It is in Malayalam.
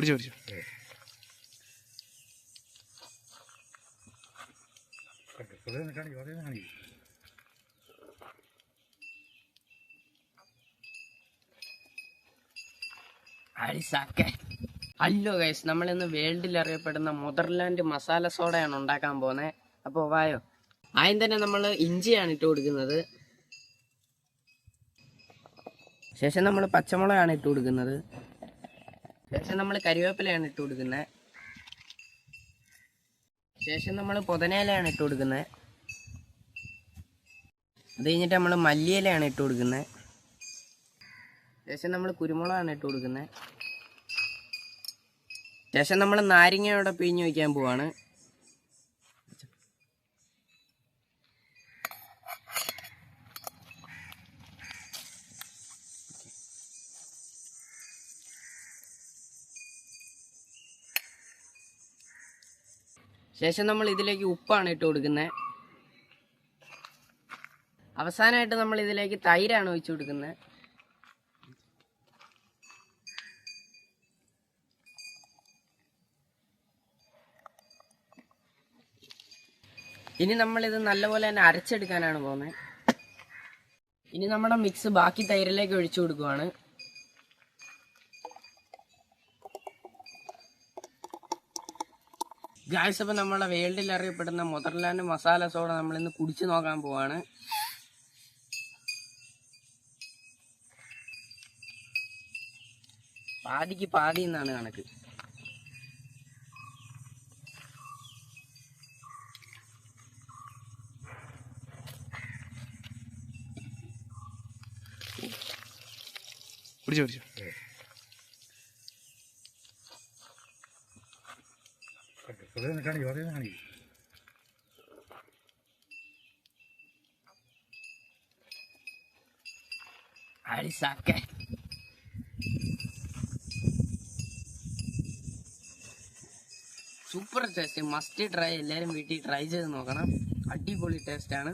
പിടിച്ചോ പിടിച്ചോ. ഹലോ ഗൈസ്, നമ്മളിന്ന് വേൾഡിൽ അറിയപ്പെടുന്ന നെതർലാൻഡ് മസാല സോഡയാണ് ഉണ്ടാക്കാൻ പോകുന്നത്. അപ്പോൾ വായോ. ആദ്യം തന്നെ നമ്മൾ ഇഞ്ചിയാണ് ഇട്ട് കൊടുക്കുന്നത്. ശേഷം നമ്മൾ പച്ചമുളകാണ് ഇട്ട് കൊടുക്കുന്നത്. ശേഷം നമ്മൾ കരിവേപ്പിലയാണ് ഇട്ട് കൊടുക്കുന്നത്. ശേഷം നമ്മൾ പുതിനയിലയാണ് ഇട്ട് കൊടുക്കുന്നത്. അത് കഴിഞ്ഞിട്ട് നമ്മൾ മല്ലിയിലയാണ് ഇട്ട് കൊടുക്കുന്നത്. ശേഷം നമ്മൾ കുരുമുളകാണ് ഇട്ട് കൊടുക്കുന്നത്. ശേഷം നമ്മൾ നാരങ്ങയോടെ പിഴിഞ്ഞ് വയ്ക്കാൻ പോവാണ്. ശേഷം നമ്മൾ ഇതിലേക്ക് ഉപ്പാണ് ഇട്ട് കൊടുക്കുന്നത്. അവസാനമായിട്ട് നമ്മൾ ഇതിലേക്ക് തൈരാണ് ഒഴിച്ചു കൊടുക്കുന്നത്. ഇനി നമ്മളിത് നല്ലപോലെ തന്നെ അരച്ചെടുക്കാനാണ് പോകുന്നത്. ഇനി നമ്മുടെ മിക്സ് ബാക്കി തൈരിലേക്ക് ഒഴിച്ചു കൊടുക്കുവാണ്. ഗായ്സ്, അപ്പോൾ നമ്മളെ വേൾഡിൽ അറിയപ്പെടുന്ന നെതർലാൻഡ് മസാല സോഡ നമ്മളിന്ന് കുടിച്ചു നോക്കാൻ പോവാണ്. പാതിക്ക് പാതി എന്നാണ് കണക്ക്. പിടിച്ചോ പിടിച്ചോ. Super taste, must try. എല്ലാവരും വീട്ടിൽ ട്രൈ ചെയ്ത് നോക്കണം. അടിപൊളി ടേസ്റ്റാണ്.